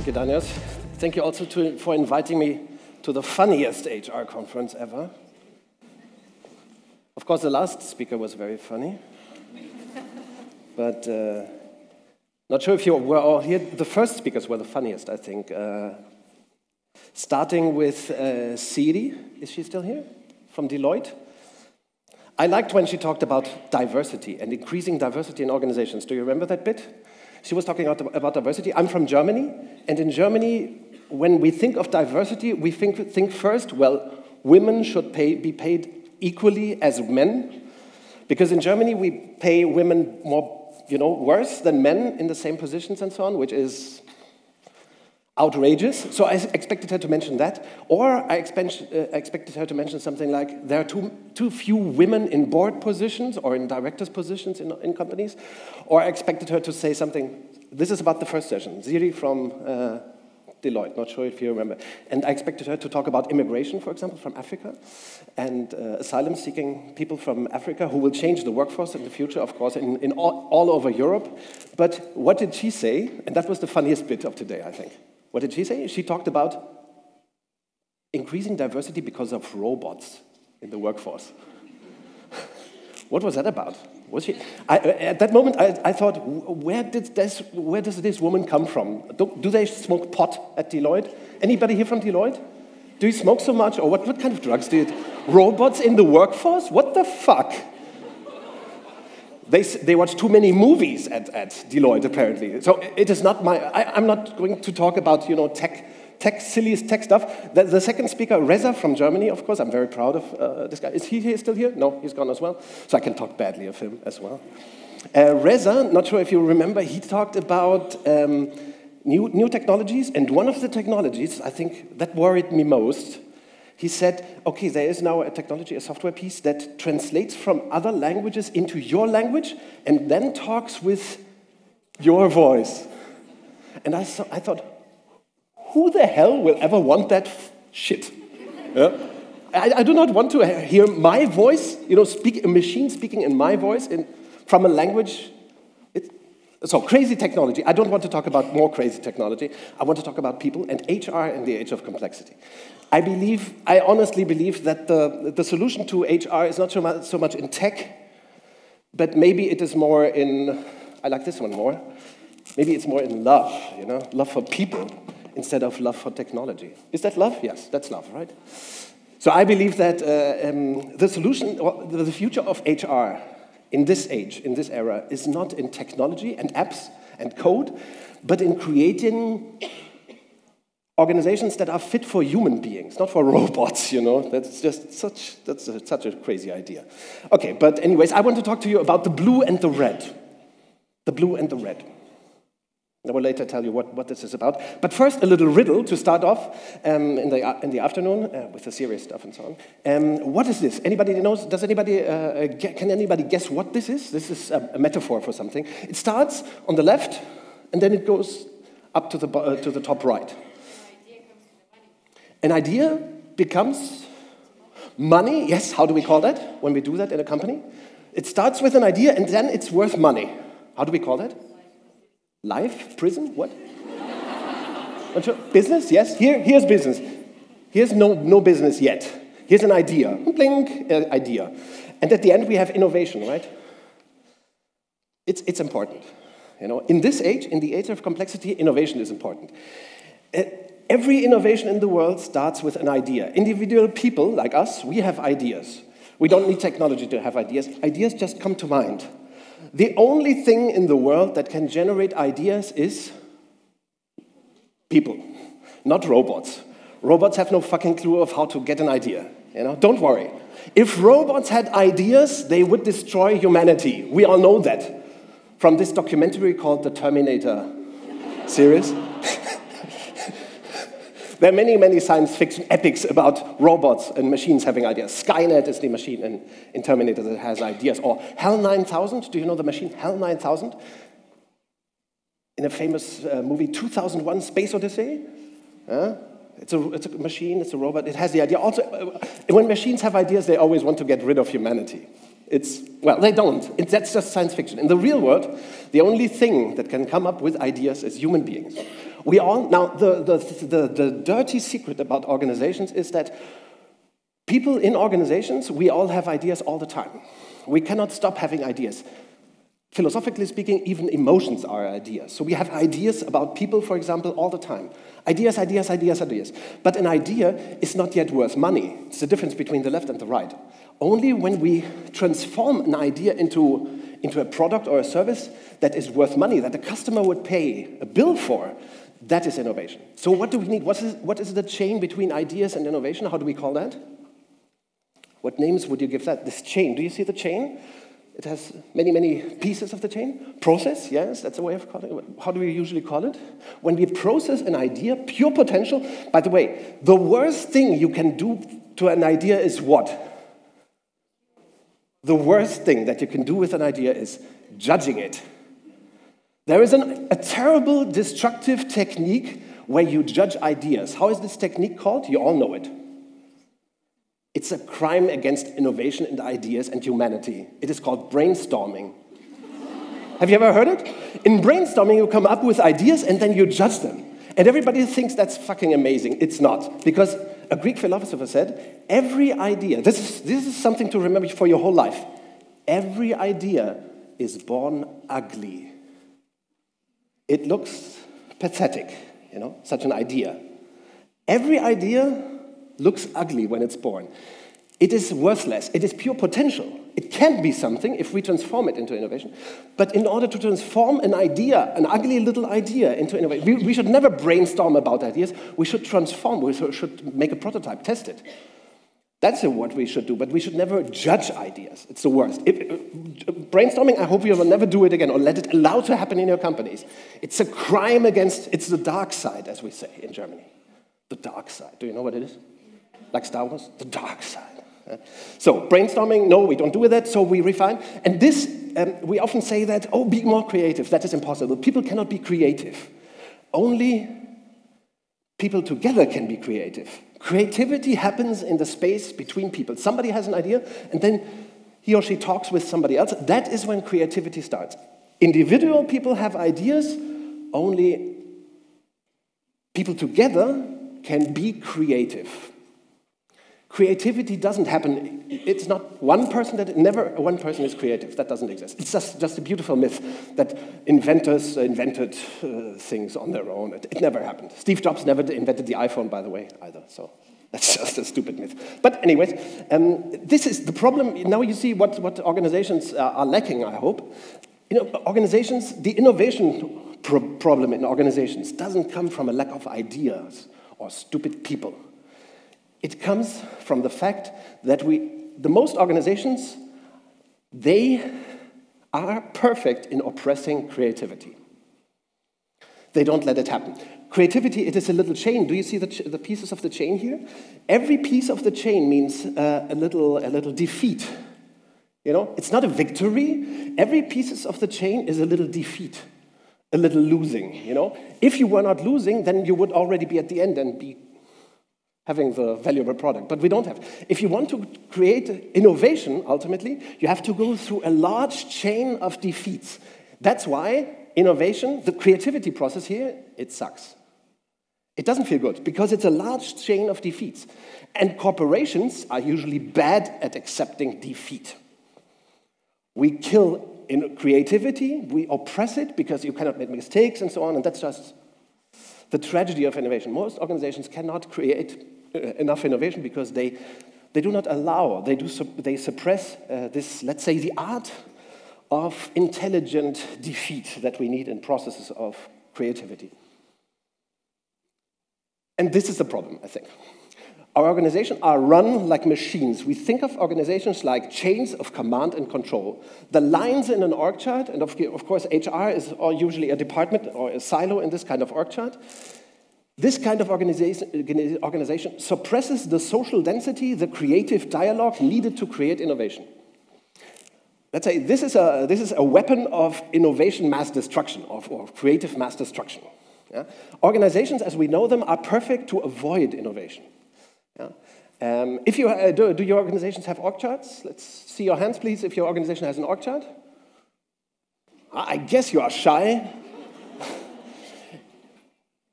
Thank you, Daniel. Thank you also for inviting me to the funniest HR conference ever. Of course, the last speaker was very funny, but not sure if you were all here. The first speakers were the funniest, I think. Starting with Siri, is she still here? From Deloitte. I liked when she talked about diversity and increasing diversity in organizations. Do you remember that bit? She was talking about diversity. I'm from Germany, and in Germany, when we think of diversity, we think first, well, women should be paid equally as men, because in Germany we pay women more, worse than men in the same positions and so on, which is outrageous. So I expected her to mention that, or I expected her to mention something like there are too few women in board positions or in directors' positions in companies, or I expected her to say something. This is about the first session. Siri from Deloitte, not sure if you remember. And I expected her to talk about immigration, for example, from Africa, and asylum-seeking people from Africa who will change the workforce in the future, of course, in all over Europe. But what did she say? And that was the funniest bit of today, I think. What did she say? She talked about increasing diversity because of robots in the workforce. What was that about? At that moment, I thought, where does this woman come from? Do they smoke pot at Deloitte? Anybody here from Deloitte? Do you smoke so much? Or what kind of drugs do you... Robots in the workforce? What the fuck? They watch too many movies at Deloitte, apparently. So it is not my... I'm not going to talk about, silliest tech stuff. The second speaker, Reza from Germany, of course, I'm very proud of this guy. Is he still here? No, he's gone as well. So I can talk badly of him as well. Reza, not sure if you remember, he talked about new technologies, and one of the technologies, I think, that worried me most, he said, okay, there is now a technology, a software piece that translates from other languages into your language and then talks with your voice. And I thought, who the hell will ever want that shit? Yeah? I do not want to hear my voice, a machine speaking in my voice from a language. So crazy technology. I don't want to talk about more crazy technology. I want to talk about people and HR in the age of complexity. I honestly believe that the solution to HR is not so much in tech, but maybe it is more in, I like this one more, maybe it's more in love, love for people instead of love for technology. Is that love? Yes, that's love, right? So I believe that the solution, or the future of HR in this age, in this era, is not in technology and apps and code, but in creating organizations that are fit for human beings, not for robots, That's just such a crazy idea. Okay, but anyways, I want to talk to you about the blue and the red. The blue and the red. I will later tell you what this is about. But first, a little riddle to start off in the afternoon with the serious stuff and so on. What is this? Anybody knows? Does anybody can anybody guess what this is? This is a metaphor for something. It starts on the left, and then it goes up to the top right. An idea becomes money. Yes. How do we call that when we do that in a company? It starts with an idea, and then it's worth money. How do we call that? Life? Prison? What? Business? Yes? Here's business. Here's no business yet. Here's an idea. Blink, idea. And at the end, we have innovation, right? It's important. In this age, in the age of complexity, innovation is important. Every innovation in the world starts with an idea. Individual people, like us, we have ideas. We don't need technology to have ideas. Ideas just come to mind. The only thing in the world that can generate ideas is people, not robots. Robots have no fucking clue of how to get an idea. Don't worry. If robots had ideas, they would destroy humanity. We all know that from this documentary called the Terminator series. There are many, many science fiction epics about robots and machines having ideas. Skynet is the machine in Terminator that has ideas. Or HAL 9000, do you know the machine HAL 9000? In a famous movie, 2001: Space Odyssey. It's a machine, it's a robot, it has the idea. Also, when machines have ideas, they always want to get rid of humanity. Well, they don't. That's just science fiction. In the real world, the only thing that can come up with ideas is human beings. Now, the dirty secret about organizations is that people in organizations, we all have ideas all the time. We cannot stop having ideas. Philosophically speaking, even emotions are ideas. So we have ideas about people, for example, all the time. Ideas, ideas, ideas, ideas. But an idea is not yet worth money. It's the difference between the left and the right. Only when we transform an idea into a product or a service that is worth money, that the customer would pay a bill for, that is innovation. So what do we need? What is the chain between ideas and innovation? How do we call that? What names would you give that? This chain, do you see the chain? It has many, many pieces of the chain. Process, yes, that's a way of calling it. How do we usually call it? When we process an idea, pure potential. By the way, the worst thing you can do to an idea is what? The worst thing that you can do with an idea is judging it. There is a terrible destructive technique where you judge ideas. How is this technique called? You all know it. It's a crime against innovation and ideas and humanity. It is called brainstorming. Have you ever heard it? In brainstorming, you come up with ideas and then you judge them. And everybody thinks that's fucking amazing. It's not. Because a Greek philosopher said, every idea, this is something to remember for your whole life. Every idea is born ugly. It looks pathetic, such an idea. Every idea looks ugly when it's born. It is worthless. It is pure potential. It can be something if we transform it into innovation. But in order to transform an idea, an ugly little idea, into innovation, we should never brainstorm about ideas. We should transform. We should make a prototype, test it. That's what we should do, but we should never judge ideas. It's the worst. Brainstorming, I hope you will never do it again or let it allow to happen in your companies. It's a crime against, it's the dark side, as we say in Germany. The dark side. Do you know what it is? Like Star Wars? The dark side. So brainstorming, no, we don't do that, so we refine. And this, we often say that, be more creative. That is impossible. People cannot be creative. Only people together can be creative. Creativity happens in the space between people. Somebody has an idea, and then he or she talks with somebody else. That is when creativity starts. Individual people have ideas. Only people together can be creative. Creativity doesn't happen. It's not one person never one person is creative. That doesn't exist. It's just a beautiful myth that inventors invented things on their own. It never happened. Steve Jobs never invented the iPhone, by the way, either. So that's just a stupid myth. But anyways, this is the problem. Now you see what organizations are lacking, I hope. Organizations, the innovation problem in organizations doesn't come from a lack of ideas or stupid people. It comes from the fact that the most organizations, they are perfect in oppressing creativity. They don't let it happen. Creativity, it is a little chain. Do you see the pieces of the chain here? Every piece of the chain means a little defeat. It's not a victory. Every piece of the chain is a little defeat, a little losing. If you were not losing, then you would already be at the end and be having the valuable product, but we don't have. If you want to create innovation, ultimately, you have to go through a large chain of defeats. That's why innovation, the creativity process here, it sucks. It doesn't feel good, because it's a large chain of defeats. And corporations are usually bad at accepting defeat. We kill in creativity, we oppress it, because you cannot make mistakes and so on, and that's just the tragedy of innovation. Most organizations cannot create enough innovation because they do not allow, they suppress this, let's say, the art of intelligent defeat that we need in processes of creativity. And this is the problem, I think. Our organizations are run like machines. We think of organizations like chains of command and control. The lines in an org chart, and of course HR is usually a department or a silo in this kind of org chart. This kind of organization suppresses the social density, the creative dialogue needed to create innovation. Let's say this is a weapon of innovation mass destruction, or creative mass destruction. Yeah? Organizations, as we know them, are perfect to avoid innovation. Yeah? If you, do your organizations have org charts? Let's see your hands, please, if your organization has an org chart. I guess you are shy.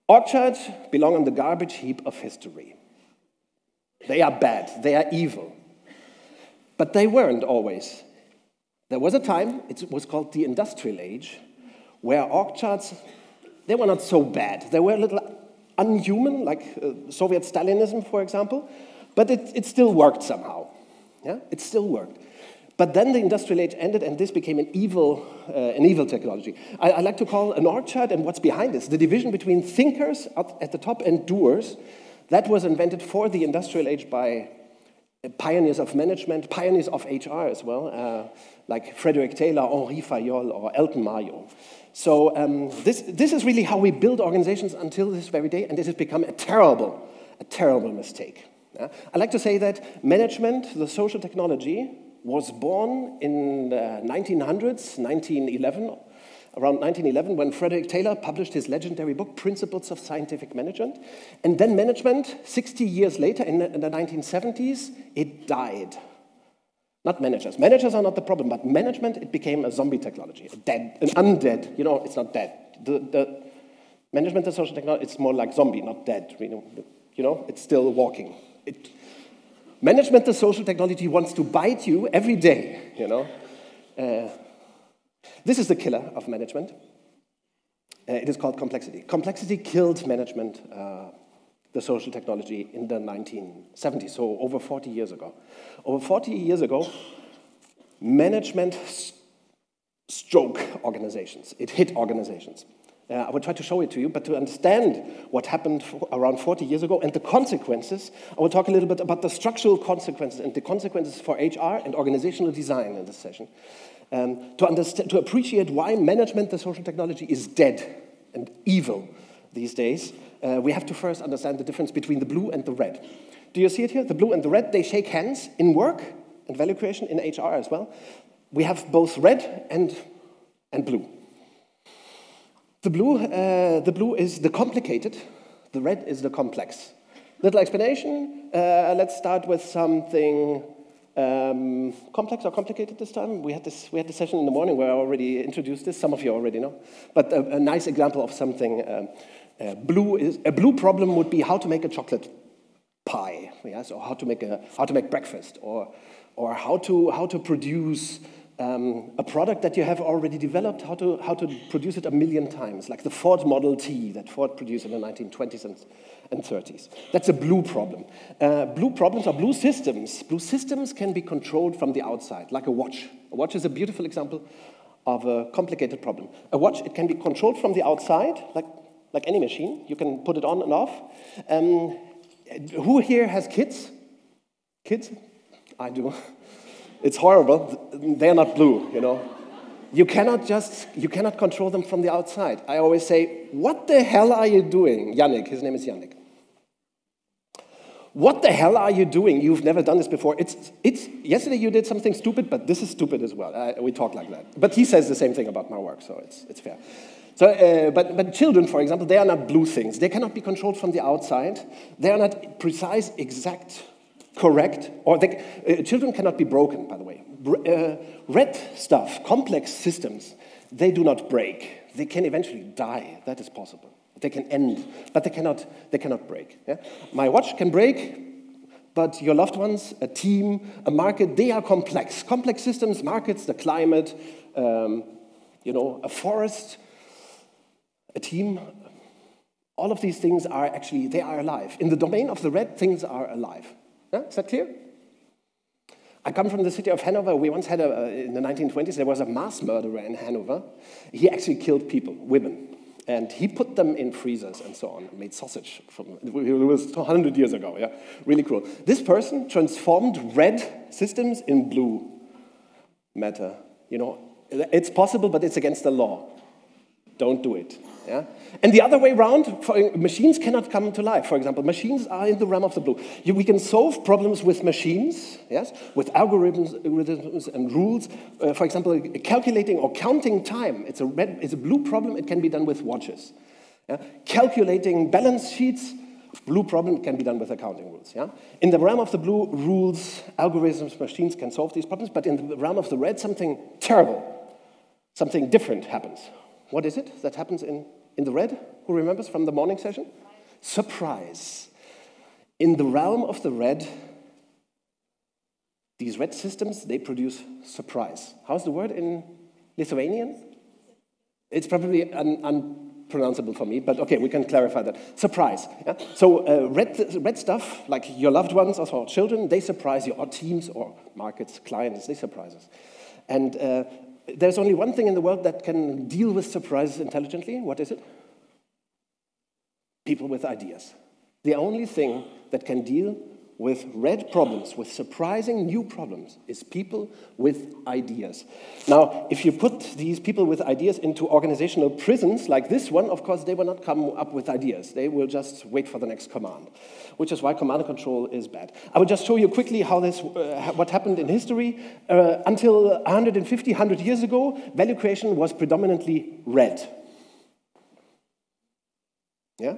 Org charts belong on the garbage heap of history. They are bad, they are evil. But they weren't always. There was a time, it was called the Industrial Age, where org charts, they were not so bad. They were a little unhuman, like Soviet Stalinism, for example, but it still worked somehow. Yeah? It still worked. But then the Industrial Age ended, and this became an evil technology. I like to call an org chart, and what's behind this, the division between thinkers at the top and doers, that was invented for the Industrial Age by pioneers of management, pioneers of HR as well, like Frederick Taylor, Henri Fayol, or Elton Mayo. So this is really how we build organizations until this very day, and this has become a terrible mistake. Yeah? I like to say that management, the social technology, was born in the 1900s, 1911, around 1911, when Frederick Taylor published his legendary book, Principles of Scientific Management. And then management, 60 years later, in the 1970s, it died. Not managers. Managers are not the problem, but management, it became a zombie technology, an undead. You know, it's not dead. The management of social technology, it's more like zombie, not dead. You know, it's still walking. Management of social technology wants to bite you every day, you know. This is the killer of management. It is called complexity. Complexity killed management, the social technology, in the 1970s, so over 40 years ago. Over 40 years ago, management struck organizations. It hit organizations. I will try to show it to you, but to understand what happened around 40 years ago and the consequences, I will talk a little bit about the structural consequences and the consequences for HR and organizational design in this session. To appreciate why management, the social technology, is dead and evil these days, we have to first understand the difference between the blue and the red. Do you see it here? The blue and the red, they shake hands in work and value creation, in HR as well. We have both red and blue. The blue is the complicated, the red is the complex. Little explanation, let's start with something complex or complicated this time. We had this session in the morning where I already introduced this, some of you already know. But a nice example of something, a blue problem would be how to make a chocolate pie, yes, or how to make breakfast, or how to produce a product that you have already developed, how to produce it 1,000,000 times, like the Ford Model T that Ford produced in the 1920s and 30s. That's a blue problem. Blue problems are blue systems. Blue systems can be controlled from the outside, like a watch. A watch is a beautiful example of a complicated problem. A watch, it can be controlled from the outside, like any machine. You can put it on and off. Who here has kids? Kids? I do. It's horrible. They're not blue, you know. You cannot control them from the outside. I always say, what the hell are you doing? Yannick, his name is Yannick. What the hell are you doing? You've never done this before. Yesterday you did something stupid, but this is stupid as well. We talk like that. But he says the same thing about my work, so it's fair. So, but children, for example, they are not blue things. They cannot be controlled from the outside. They are not precise, exact, correct, or children cannot be broken, by the way. Red stuff, complex systems, they do not break. They can eventually die. That is possible. They can end, but they cannot break. Yeah? My watch can break, but your loved ones, a team, a market, they are complex. Complex systems, markets, the climate, a forest, a team. All of these things are actually, they are alive. In the domain of the red, things are alive. Yeah? Is that clear? I come from the city of Hanover. We once had, in the 1920s, there was a mass murderer in Hanover. He actually killed people, women. And he put them in freezers and so on, made sausage from it. It was 100 years ago, yeah? Really cool. This person transformed red systems in blue matter. You know, it's possible, but it's against the law. Don't do it. Yeah? And the other way around, machines cannot come to life. For example, machines are in the realm of the blue. We can solve problems with machines, yes, with algorithms and rules. For example, calculating or counting time. It's a blue problem. It can be done with watches. Yeah? Calculating balance sheets, blue problem can be done with accounting rules. Yeah? In the realm of the blue, rules, algorithms, machines can solve these problems, but in the realm of the red, something terrible, something different happens. What is it that happens in the red? Who remembers from the morning session? Surprise. In the realm of the red, these red systems, they produce surprise. How's the word in Lithuanian? It's probably unpronounceable for me, but okay, we can clarify that. Surprise. Yeah? So red stuff, like your loved ones or children, they surprise you, or teams or markets, clients, they surprise us. And there's only one thing in the world that can deal with surprises intelligently. What is it? People with ideas. The only thing that can deal with red problems, with surprising new problems, is people with ideas. Now, if you put these people with ideas into organizational prisons like this one, of course, they will not come up with ideas. They will just wait for the next command, which is why command and control is bad. I will just show you quickly how this, what happened in history. Until 150, 100 years ago, value creation was predominantly red. Yeah?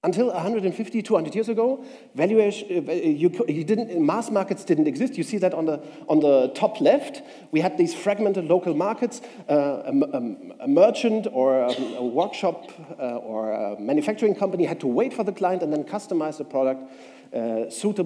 Until 150, 200 years ago, valuation, mass markets didn't exist. You see that on the top left. We had these fragmented local markets. A merchant or a workshop or a manufacturing company had to wait for the client and then customize the product,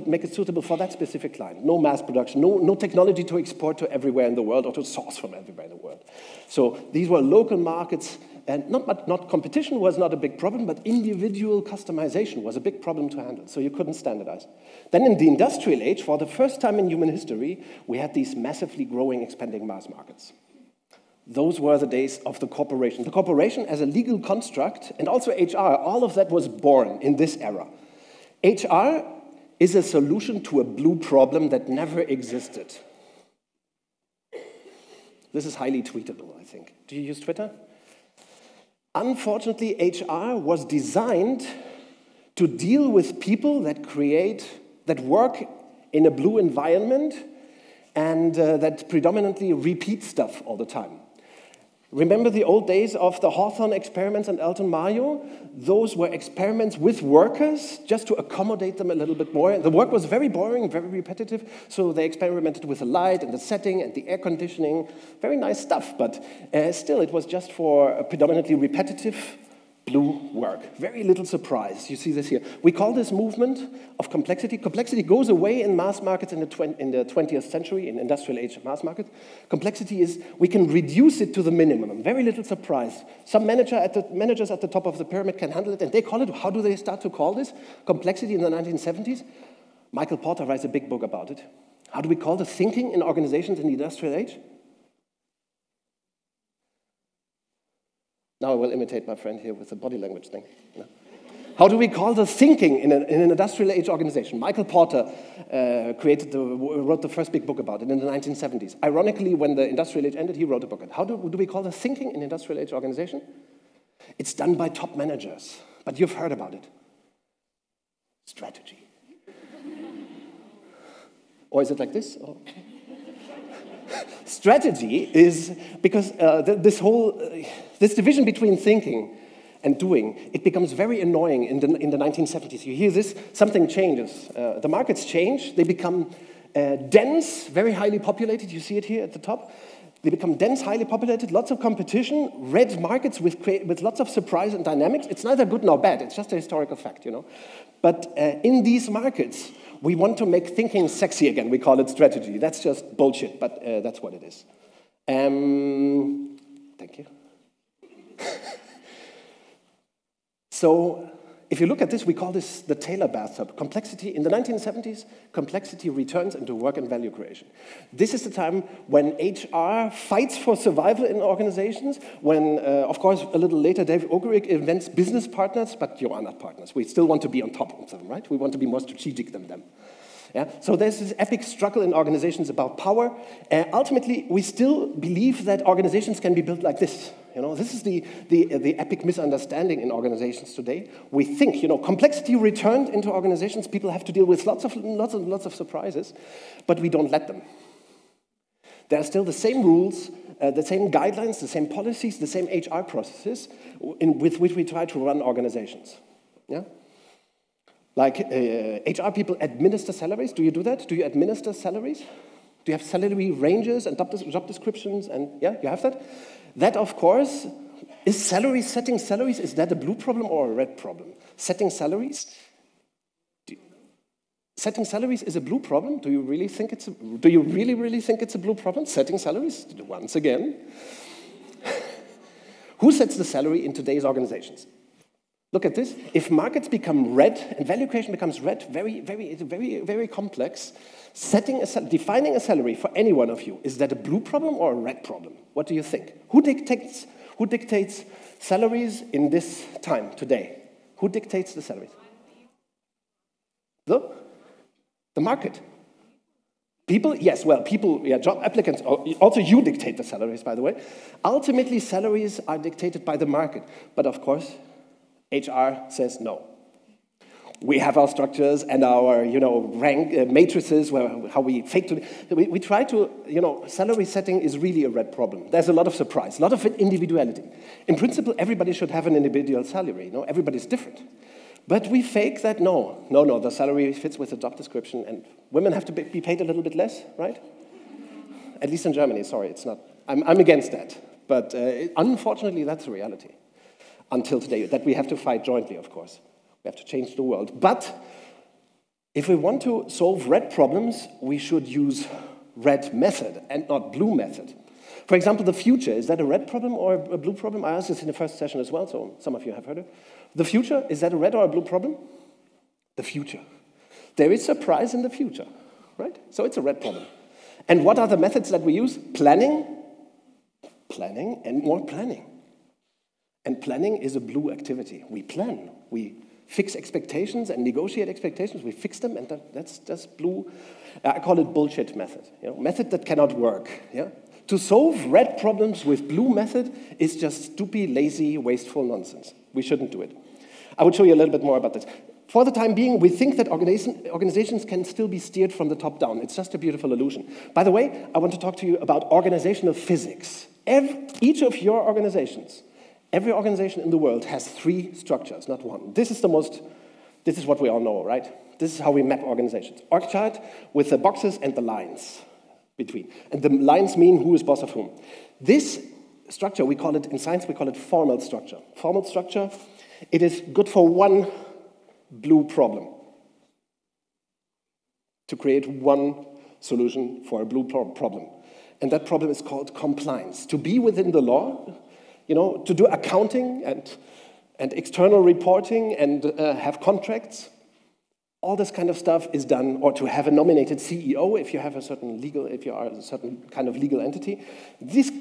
make it suitable for that specific client. No mass production, no technology to export to everywhere in the world or to source from everywhere in the world. So these were local markets. And not competition was not a big problem, but individual customization was a big problem to handle, so you couldn't standardize. Then in the industrial age, for the first time in human history, we had these massively growing, expanding mass markets. Those were the days of the corporation. The corporation as a legal construct, and also HR, all of that was born in this era. HR is a solution to a blue problem that never existed. This is highly tweetable, I think. Do you use Twitter? Unfortunately, HR was designed to deal with people that work in a blue environment and that predominantly repeat stuff all the time. Remember the old days of the Hawthorne experiments and Elton Mayo? Those were experiments with workers just to accommodate them a little bit more. The work was very boring, very repetitive, so they experimented with the light and the setting and the air conditioning. Very nice stuff, but still it was just for a predominantly repetitive blue work. Very little surprise. You see this here. We call this movement of complexity. Complexity goes away in mass markets in the 20th century, in industrial age mass markets. Complexity is, we can reduce it to the minimum. Very little surprise. Some managers at the top of the pyramid can handle it, and they call it, how do they start to call this? Complexity in the 1970s. Michael Porter writes a big book about it. How do we call the thinking in organizations in the industrial age? Now I will imitate my friend here with the body language thing. No. How do we call the thinking in an industrial age organization? Michael Porter wrote the first big book about it in the 1970s. Ironically, when the industrial age ended, he wrote a book on it. How do we call the thinking in an industrial age organization? It's done by top managers, but you've heard about it. Strategy. Or is it like this? Oh. Strategy is because this division between thinking and doing, it becomes very annoying in the 1970s. You hear this, something changes. The markets change, they become dense, very highly populated. You see it here at the top. They become dense, highly populated, lots of competition, red markets with lots of surprise and dynamics. It's neither good nor bad, it's just a historical fact, you know. But in these markets, we want to make thinking sexy again. We call it strategy. That's just bullshit, but that's what it is. Thank you. So if you look at this, we call this the Taylor bathtub. Complexity, in the 1970s, complexity returns into work and value creation. This is the time when HR fights for survival in organizations, when, of course, a little later, Dave Ogerick invents business partners, but you are not partners. We still want to be on top of them, right? We want to be more strategic than them. Yeah? So there's this epic struggle in organizations about power. Ultimately, we still believe that organizations can be built like this. You know, this is the epic misunderstanding in organizations today. We think, you know, complexity returned into organizations. People have to deal with lots of surprises, but we don't let them. There are still the same rules, the same guidelines, the same policies, the same HR processes with which we try to run organizations. Yeah? Like HR people administer salaries. Do you do that? Do you administer salaries? Do you have salary ranges and job descriptions? And yeah, you have that? That, of course, is setting salaries, is that a blue problem or a red problem? Setting salaries? Setting salaries is a blue problem? Do you really think it's a blue problem? Setting salaries? Once again. Who sets the salary in today's organizations? Look at this. If markets become red and value creation becomes red, very complex, defining a salary for any one of you, is that a blue problem or a red problem? What do you think? Who dictates salaries in this time, today? Who dictates the salaries? The market. People, yes, well, people, yeah, job applicants, also you dictate the salaries, by the way. Ultimately, salaries are dictated by the market. But of course, HR says no. We have our structures and our, rank matrices, how we fake to. We try to, salary setting is really a red problem. There's a lot of surprise, a lot of individuality. In principle, everybody should have an individual salary. Everybody's different. But we fake that, no, the salary fits with the job description, and women have to be paid a little bit less, right? At least in Germany, sorry, it's not. I'm against that. But unfortunately, that's the reality. Until today, that we have to fight jointly, of course. We have to change the world. But if we want to solve red problems, we should use red method and not blue method. For example, the future, is that a red problem or a blue problem? I asked this in the first session as well, so some of you have heard it. The future, is that a red or a blue problem? The future. There is surprise in the future, right? So it's a red problem. And what are the methods that we use? Planning, and more planning. And planning is a blue activity. We plan. We fix expectations and negotiate expectations. We fix them, and that's blue. I call it bullshit method. Method that cannot work. Yeah? To solve red problems with blue method is just stupid, lazy, wasteful nonsense. We shouldn't do it. I will show you a little bit more about this. For the time being, we think that organizations can still be steered from the top down. It's just a beautiful illusion. By the way, I want to talk to you about organizational physics. Each of your organizations, every organization in the world has 3 structures, not one. This is what we all know, right? This is how we map organizations. Org chart with the boxes and the lines between. And the lines mean who is boss of whom. This structure, in science, we call it formal structure. Formal structure, it is good for one blue problem. To create one solution for a blue problem. And that problem is called compliance. To be within the law, to do accounting and external reporting and have contracts, all this kind of stuff is done, or to have a nominated CEO if you are a certain kind of legal entity. This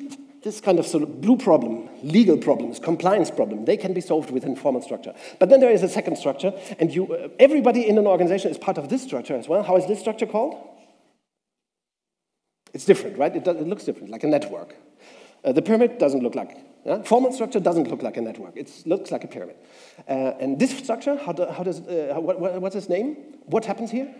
kind of blue problem, legal problems, compliance problem, they can be solved within formal structure. But then there is a second structure, and everybody in an organization is part of this structure as well. How is this structure called? It's different, right? It looks different, like a network. The pyramid doesn't look like. Formal structure doesn't look like a network. It looks like a pyramid. And this structure, what's its name? What happens here?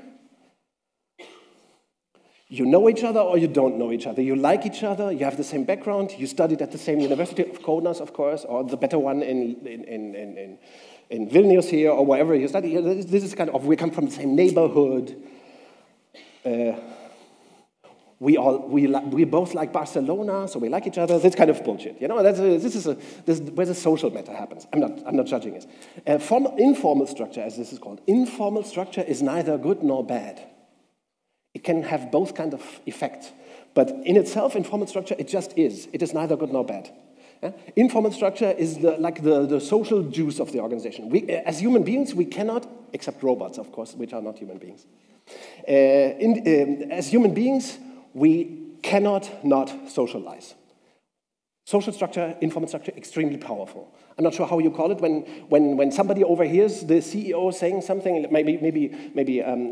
You know each other or you don't know each other. You like each other, you have the same background, you studied at the same university, of Kaunas, of course, or the better one in Vilnius here, or wherever you study. This is kind of, we come from the same neighborhood. We both like Barcelona, so we like each other. This kind of bullshit, This is where the social matter happens. I'm not judging it. Informal structure, as this is called, informal structure is neither good nor bad. It can have both kind of effects, but in itself, informal structure, it just is. It is neither good nor bad. Informal structure is like the social juice of the organization. As human beings, we cannot, except robots, of course, which are not human beings. As human beings, we cannot not socialize. Social structure, informal structure, extremely powerful. I'm not sure how you call it when somebody overhears the CEO saying something, maybe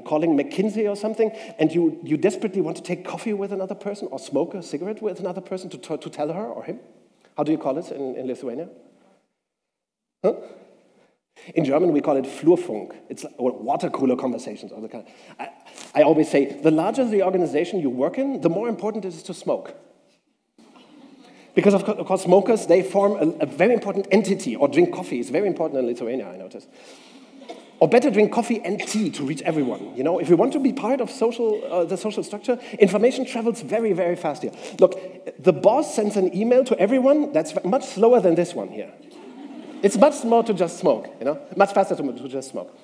calling McKinsey or something, and you desperately want to take coffee with another person or smoke a cigarette with another person to tell her or him. How do you call it in Lithuania? Huh? In German, we call it Flurfunk. It's or water cooler conversations. Or the kind of, I always say, the larger the organization you work in, the more important it is to smoke. Because, of course, smokers, they form a very important entity, or drink coffee. It's very important in Lithuania, I noticed. Or better, drink coffee and tea to reach everyone. You know, if you want to be part of the social structure, information travels very, very fast here. Look, the boss sends an email to everyone that's much slower than this one here. It's much more to just smoke, you know, much faster to just smoke.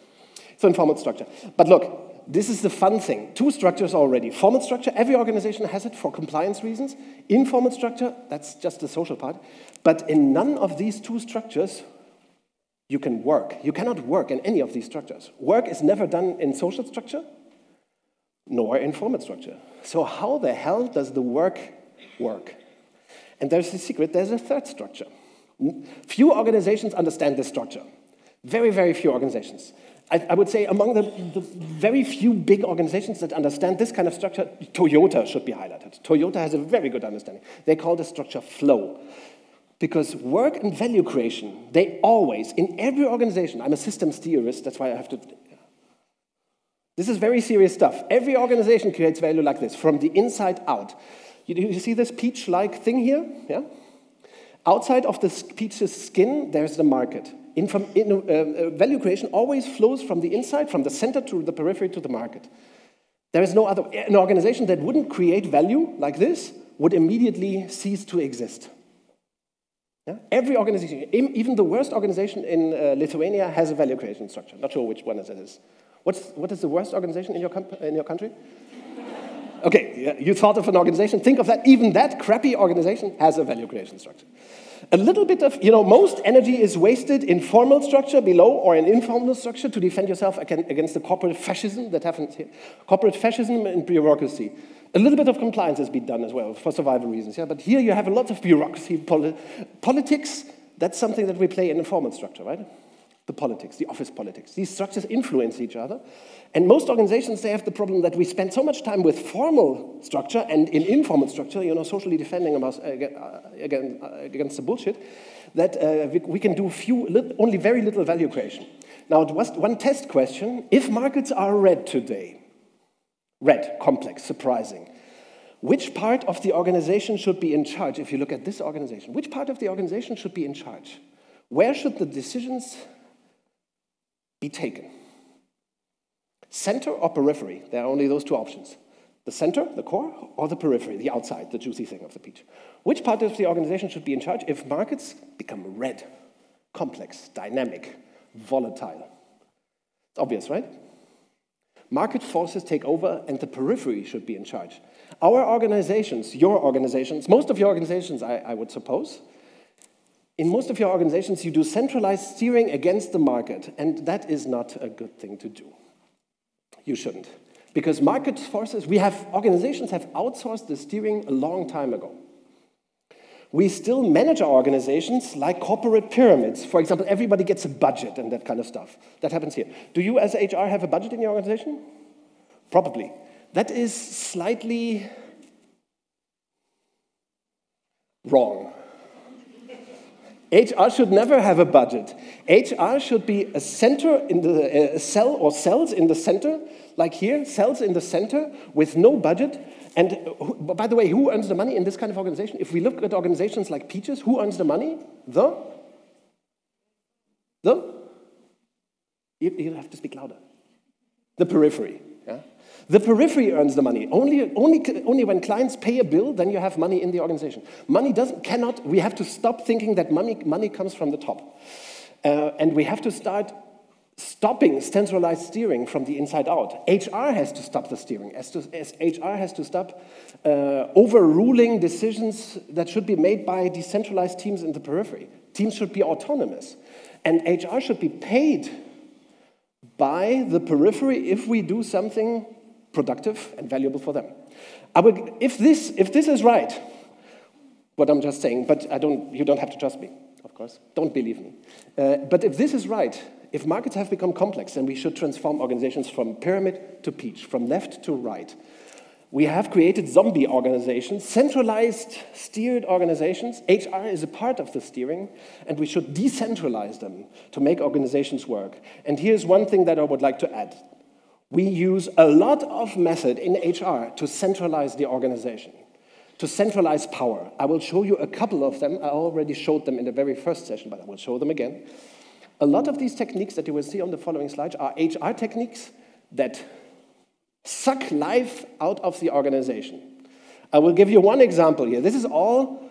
So informal structure. But look, this is the fun thing. 2 structures already. Formal structure, every organization has it for compliance reasons. Informal structure, that's just the social part. But in none of these 2 structures, you can work. You cannot work in any of these structures. Work is never done in social structure, nor in formal structure. So how the hell does the work work? And there's a secret, there's a third structure. Few organizations understand this structure. Very, very few organizations. I would say among the very few big organizations that understand this kind of structure, Toyota should be highlighted. Toyota has a very good understanding. They call this structure flow. Because work and value creation, they always, in every organization, I'm a systems theorist, that's why I have to... This is very serious stuff. Every organization creates value like this, from the inside out. You see this peach-like thing here? Yeah? Outside of the peach's skin, there's the market. Value creation always flows from the inside, from the center to the periphery to the market. There is no other... An organization that wouldn't create value like this would immediately cease to exist. Yeah? Every organization, even the worst organization in Lithuania, has a value creation structure. Not sure which one it is. What is the worst organization in your country? Okay, yeah, you thought of an organization. Think of that. Even that crappy organization has a value creation structure. A little bit of, most energy is wasted in formal structure below or in informal structure to defend yourself against the corporate fascism that happens here. Corporate fascism and bureaucracy. A little bit of compliance has been done as well for survival reasons. Yeah? But here you have a lot of bureaucracy, politics. That's something that we play in a formal structure, right? The politics, the office politics. These structures influence each other. And most organizations, they have the problem that we spend so much time with formal structure and in informal structure, socially defending against the bullshit, that we can do only very little value creation. Now, it was one test question. If markets are red today, red, complex, surprising, which part of the organization should be in charge? If you look at this organization, which part of the organization should be in charge? Where should the decisions be taken? Center or periphery? There are only those 2 options. The center, the core, or the periphery, the outside, the juicy thing of the peach. Which part of the organization should be in charge if markets become red, complex, dynamic, volatile? It's obvious, right? Market forces take over and the periphery should be in charge. Our organizations, your organizations, most of your organizations, I would suppose, in most of your organizations, you do centralized steering against the market, and that is not a good thing to do. You shouldn't. Because market forces, organizations have outsourced the steering a long time ago. We still manage our organizations like corporate pyramids. For example, everybody gets a budget and that kind of stuff. That happens here. Do you as HR have a budget in your organization? Probably. That is slightly wrong. HR should never have a budget. HR should be a center in the cell or cells in the center, like here, cells in the center with no budget. And by the way, who earns the money in this kind of organization? If we look at organizations like Peaches, who earns the money? You have to speak louder. The periphery. Yeah? The periphery earns the money. Only when clients pay a bill, then you have money in the organization. We have to stop thinking that money comes from the top. And we have to start stopping centralized steering from the inside out. HR has to stop the steering. As HR has to stop overruling decisions that should be made by decentralized teams in the periphery. Teams should be autonomous. And HR should be paid by the periphery if we do something productive and valuable for them. If this is right, what I'm just saying, but you don't have to trust me, of course. Don't believe me. But if this is right, if markets have become complex, then we should transform organizations from pyramid to peach, from left to right. We have created zombie organizations, centralized steered organizations. HR is a part of the steering, and we should decentralize them to make organizations work. And here's one thing that I would like to add. We use a lot of method in HR to centralize the organization, to centralize power. I will show you a couple of them. I already showed them in the very first session, but I will show them again. A lot of these techniques that you will see on the following slides are HR techniques that suck life out of the organization. I will give you one example here. This is all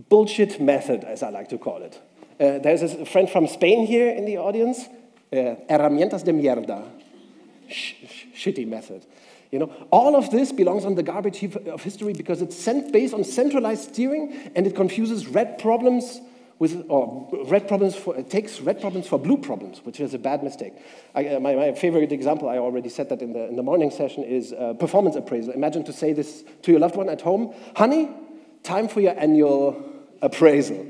bullshit method, as I like to call it. There's a friend from Spain here in the audience. Herramientas de mierda. Shitty method. You know, all of this belongs on the garbage heap of history because it's based on centralized steering, and it confuses red problems it takes red problems for blue problems, which is a bad mistake. My favorite example, I already said that in the morning session, is performance appraisal. Imagine to say this to your loved one at home: honey, time for your annual appraisal.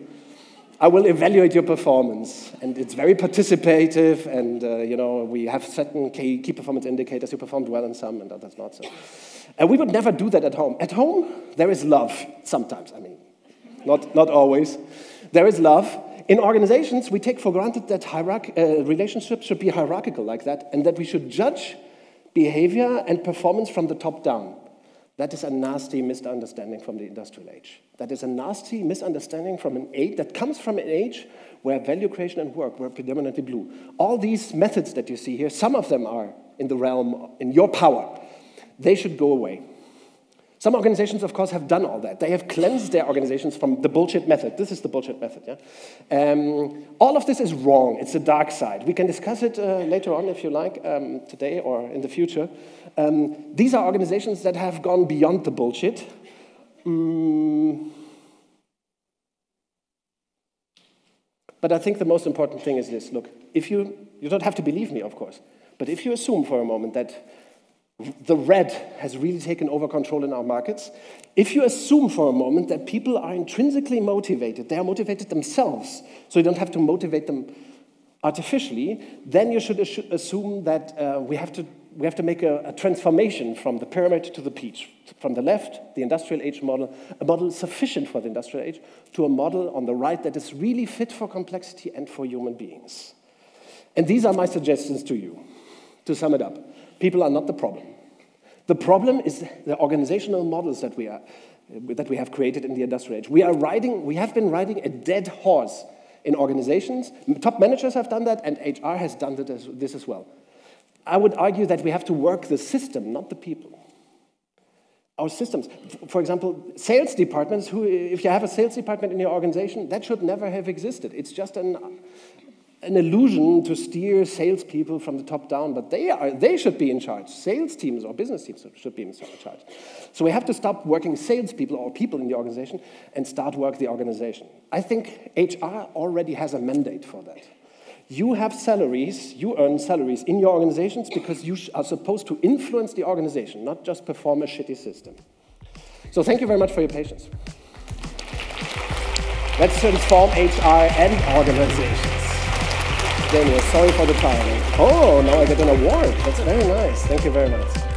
I will evaluate your performance, and it's very participative, and you know, we have certain key performance indicators. You performed well in some, and others not so. And we would never do that at home. At home, there is love sometimes. I mean, not always. There is love. In organizations, we take for granted that relationships should be hierarchical like that, and that we should judge behavior and performance from the top down. That is a nasty misunderstanding from the industrial age. That is a nasty misunderstanding from an age that comes from an age where value creation and work were predominantly blue. All these methods that you see here, some of them are in the realm, in your power. They should go away. Some organizations, of course, have done all that. They have cleansed their organizations from the bullshit method. This is the bullshit method, yeah? All of this is wrong. It's the dark side. We can discuss it later on, if you like, today or in the future. These are organizations that have gone beyond the bullshit. But I think the most important thing is this. Look, if you don't have to believe me, of course, but if you assume for a moment that the red has really taken over control in our markets, if you assume for a moment that people are intrinsically motivated, they are motivated themselves, so you don't have to motivate them artificially, then you should assume that we have to make a transformation from the pyramid to the peach. From the left, the industrial age model, a model sufficient for the industrial age, to a model on the right that is really fit for complexity and for human beings. And these are my suggestions to you. To sum it up, people are not the problem. The problem is the organizational models that we have created in the industrial age. We have been riding a dead horse in organizations. Top managers have done that, and HR has done this as well. I would argue that we have to work the system, not the people. Our systems, for example, sales departments, if you have a sales department in your organization, that should never have existed. It's just an illusion to steer salespeople from the top down, but they should be in charge. Sales teams or business teams should be in charge. So we have to stop working salespeople or people in the organization and start work the organization. I think HR already has a mandate for that. You have salaries, you earn salaries in your organizations because you are supposed to influence the organization, not just perform a shitty system. So thank you very much for your patience. Let's transform HR and organizations. Daniel, sorry for the timing. Oh, now I get an award. That's very nice. Thank you very much.